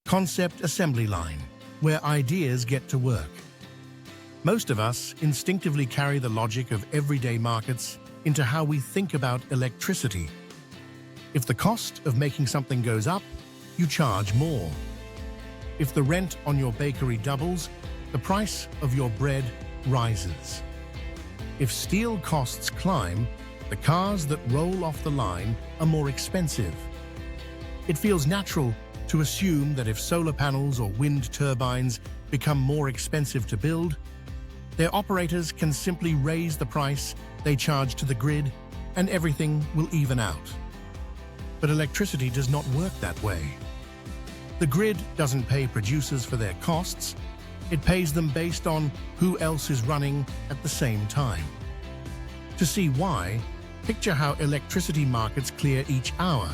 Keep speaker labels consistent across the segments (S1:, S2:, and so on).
S1: concept assembly line, where ideas get to work. Most of us instinctively carry the logic of everyday markets into how we think about electricity. If the cost of making something goes up, you charge more. If the rent on your bakery doubles, the price of your bread rises. If steel costs climb, the cars that roll off the line are more expensive. It feels natural to assume that if solar panels or wind turbines become more expensive to build, their operators can simply raise the price they charge to the grid and everything will even out. But electricity does not work that way. The grid doesn't pay producers for their costs, it pays them based on who else is running at the same time. To see why, picture how electricity markets clear each hour.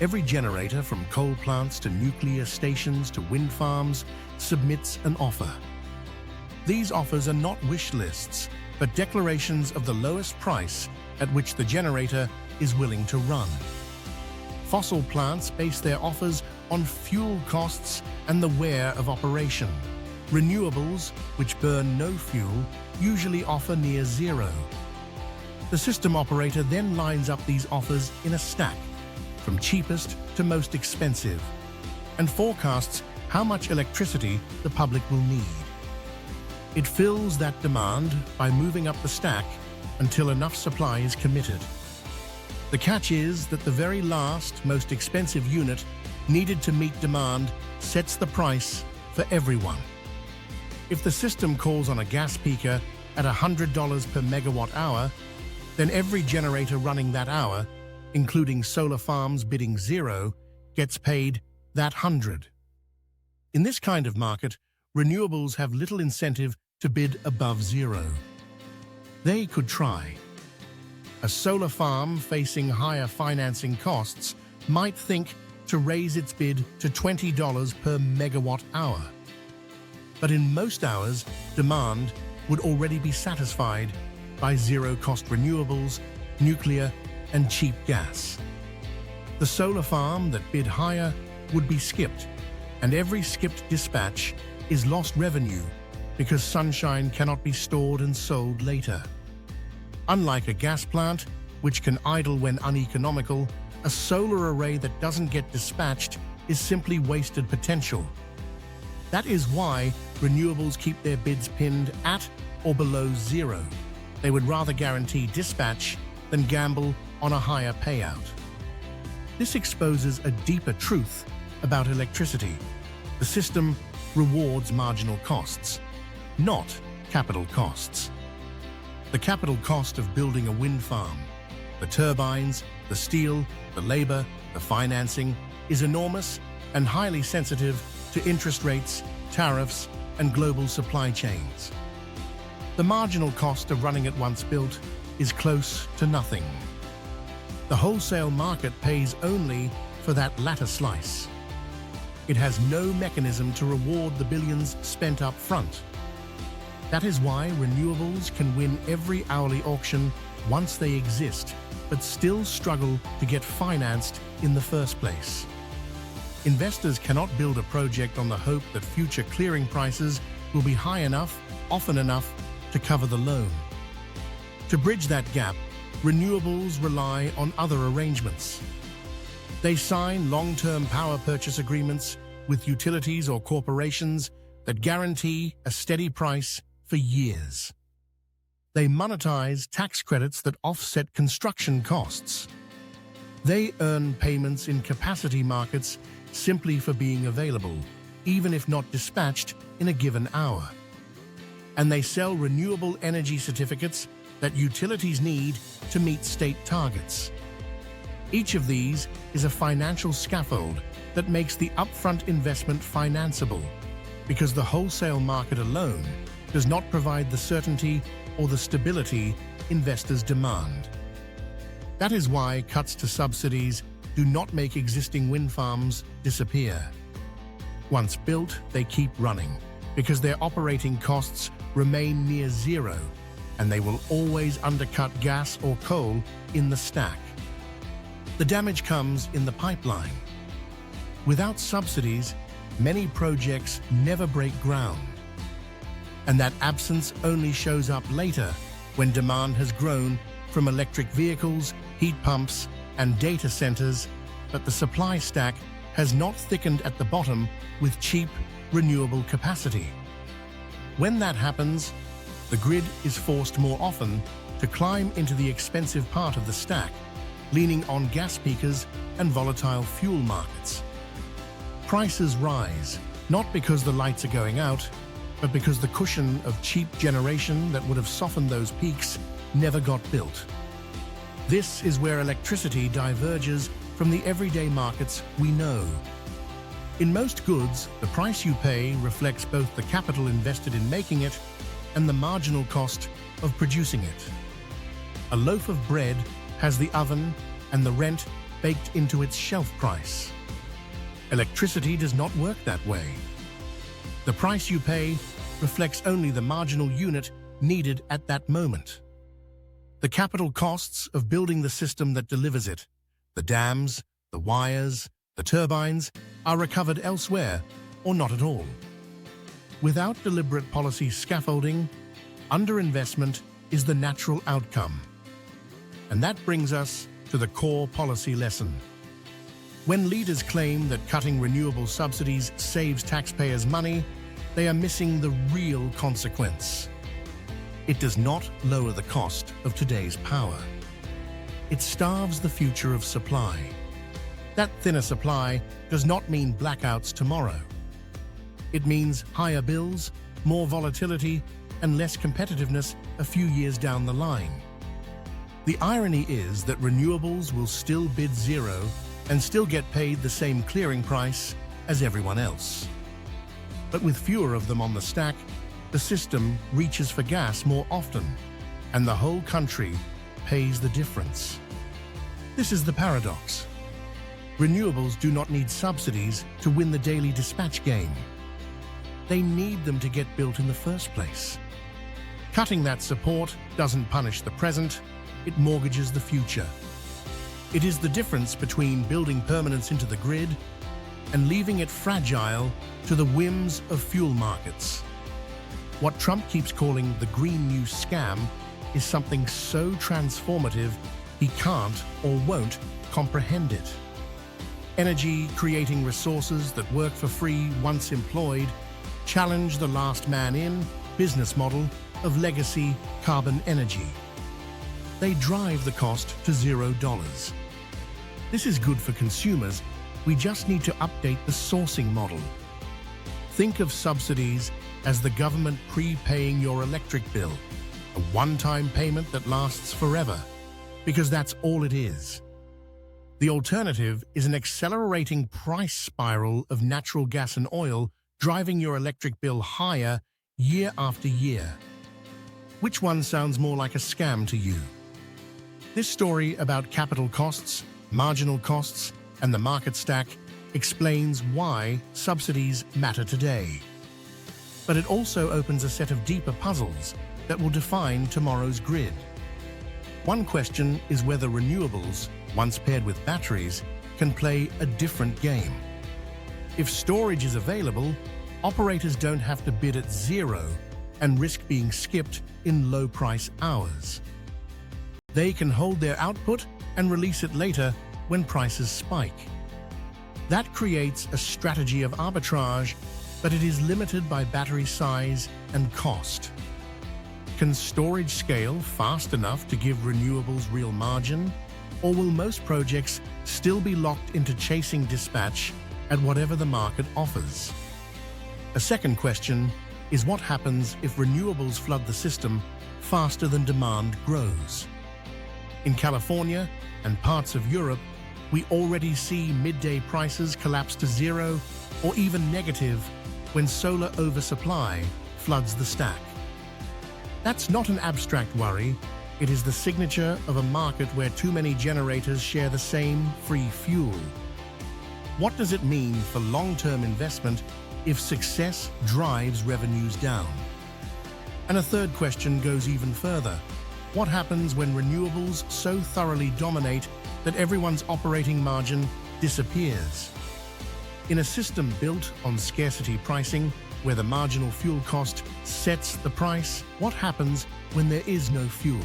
S1: Every generator, from coal plants to nuclear stations to wind farms, submits an offer. These offers are not wish lists, but declarations of the lowest price at which the generator is willing to run. Fossil plants base their offers on fuel costs and the wear of operation. Renewables, which burn no fuel, usually offer near zero. The system operator then lines up these offers in a stack, from cheapest to most expensive, and forecasts how much electricity the public will need. It fills that demand by moving up the stack until enough supply is committed. The catch is that the very last, most expensive unit needed to meet demand sets the price for everyone. If the system calls on a gas peaker at $100 per megawatt hour, then every generator running that hour, including solar farms bidding zero, gets paid that 100. In this kind of market, renewables have little incentive to bid above zero. They could try. A solar farm facing higher financing costs might think to raise its bid to $20 per megawatt hour. But in most hours, demand would already be satisfied by zero-cost renewables, nuclear, and cheap gas. The solar farm that bid higher would be skipped, and every skipped dispatch is lost revenue because sunshine cannot be stored and sold later. Unlike a gas plant, which can idle when uneconomical, a solar array that doesn't get dispatched is simply wasted potential. That is why renewables keep their bids pinned at or below zero. They would rather guarantee dispatch than gamble on a higher payout. This exposes a deeper truth about electricity. The system rewards marginal costs, not capital costs. The capital cost of building a wind farm, the turbines, the steel, the labor, the financing, is enormous and highly sensitive to interest rates, tariffs, and global supply chains. The marginal cost of running it once built is close to nothing. The wholesale market pays only for that latter slice. It has no mechanism to reward the billions spent up front. That is why renewables can win every hourly auction once they exist, but still struggle to get financed in the first place. Investors cannot build a project on the hope that future clearing prices will be high enough, often enough, to cover the loan. To bridge that gap, renewables rely on other arrangements. They sign long-term power purchase agreements with utilities or corporations that guarantee a steady price for years. They monetize tax credits that offset construction costs. They earn payments in capacity markets simply for being available, even if not dispatched in a given hour. And they sell renewable energy certificates that utilities need to meet state targets. Each of these is a financial scaffold that makes the upfront investment financeable, because the wholesale market alone does not provide the certainty or the stability investors demand. That is why cuts to subsidies do not make existing wind farms disappear. Once built, they keep running, because their operating costs remain near zero, and they will always undercut gas or coal in the stack. The damage comes in the pipeline. Without subsidies, many projects never break ground. And that absence only shows up later when demand has grown from electric vehicles, heat pumps, and data centers, but the supply stack has not thickened at the bottom with cheap, renewable capacity. When that happens, the grid is forced more often to climb into the expensive part of the stack, leaning on gas peakers and volatile fuel markets. Prices rise, not because the lights are going out, but because the cushion of cheap generation that would have softened those peaks never got built. This is where electricity diverges from the everyday markets we know. In most goods, the price you pay reflects both the capital invested in making it and the marginal cost of producing it. A loaf of bread has the oven and the rent baked into its shelf price. Electricity does not work that way. The price you pay reflects only the marginal unit needed at that moment. The capital costs of building the system that delivers it, the dams, the wires, the turbines, are recovered elsewhere or not at all. Without deliberate policy scaffolding, underinvestment is the natural outcome. And that brings us to the core policy lesson. When leaders claim that cutting renewable subsidies saves taxpayers money, they are missing the real consequence. It does not lower the cost of today's power. It starves the future of supply. That thinner supply does not mean blackouts tomorrow. It means higher bills, more volatility, and less competitiveness a few years down the line. The irony is that renewables will still bid zero and still get paid the same clearing price as everyone else. But with fewer of them on the stack, the system reaches for gas more often, and the whole country pays the difference. This is the paradox. Renewables do not need subsidies to win the daily dispatch game. They need them to get built in the first place. Cutting that support doesn't punish the present, it mortgages the future. It is the difference between building permanence into the grid and leaving it fragile to the whims of fuel markets. What Trump keeps calling the Green New Scam is something so transformative he can't or won't comprehend it. Energy creating resources that work for free once employed challenge the last man in business model of legacy carbon energy. They drive the cost to $0. This is good for consumers. We just need to update the sourcing model. Think of subsidies as the government prepaying your electric bill, a one-time payment that lasts forever, because that's all it is. The alternative is an accelerating price spiral of natural gas and oil driving your electric bill higher year after year. Which one sounds more like a scam to you? This story about capital costs, marginal costs, and the market stack explains why subsidies matter today. But it also opens a set of deeper puzzles that will define tomorrow's grid. One question is whether renewables, once paired with batteries, can play a different game. If storage is available, operators don't have to bid at zero and risk being skipped in low-price hours. They can hold their output and release it later when prices spike. That creates a strategy of arbitrage, but it is limited by battery size and cost. Can storage scale fast enough to give renewables real margin, or will most projects still be locked into chasing dispatch at whatever the market offers? A second question is what happens if renewables flood the system faster than demand grows? In California and parts of Europe, we already see midday prices collapse to zero or even negative when solar oversupply floods the stack. That's not an abstract worry, it is the signature of a market where too many generators share the same free fuel. What does it mean for long-term investment if success drives revenues down? And a third question goes even further. What happens when renewables so thoroughly dominate that everyone's operating margin disappears? In a system built on scarcity pricing, where the marginal fuel cost sets the price, what happens when there is no fuel?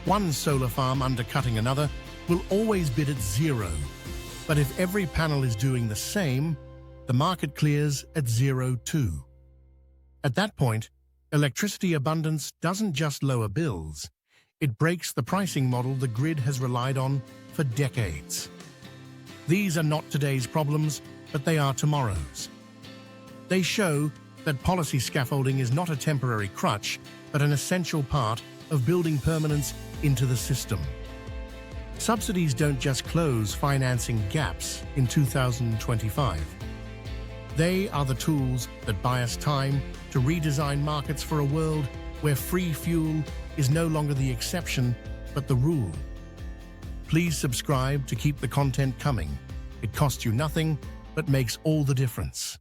S1: One solar farm undercutting another will always bid at zero. But if every panel is doing the same, the market clears at zero too. At that point, electricity abundance doesn't just lower bills, it breaks the pricing model the grid has relied on for decades. These are not today's problems, but they are tomorrow's. They show that policy scaffolding is not a temporary crutch, but an essential part of building permanence into the system. Subsidies don't just close financing gaps in 2025. They are the tools that buy us time to redesign markets for a world where free fuel is no longer the exception, but the rule. Please subscribe to keep the content coming. It costs you nothing, but makes all the difference.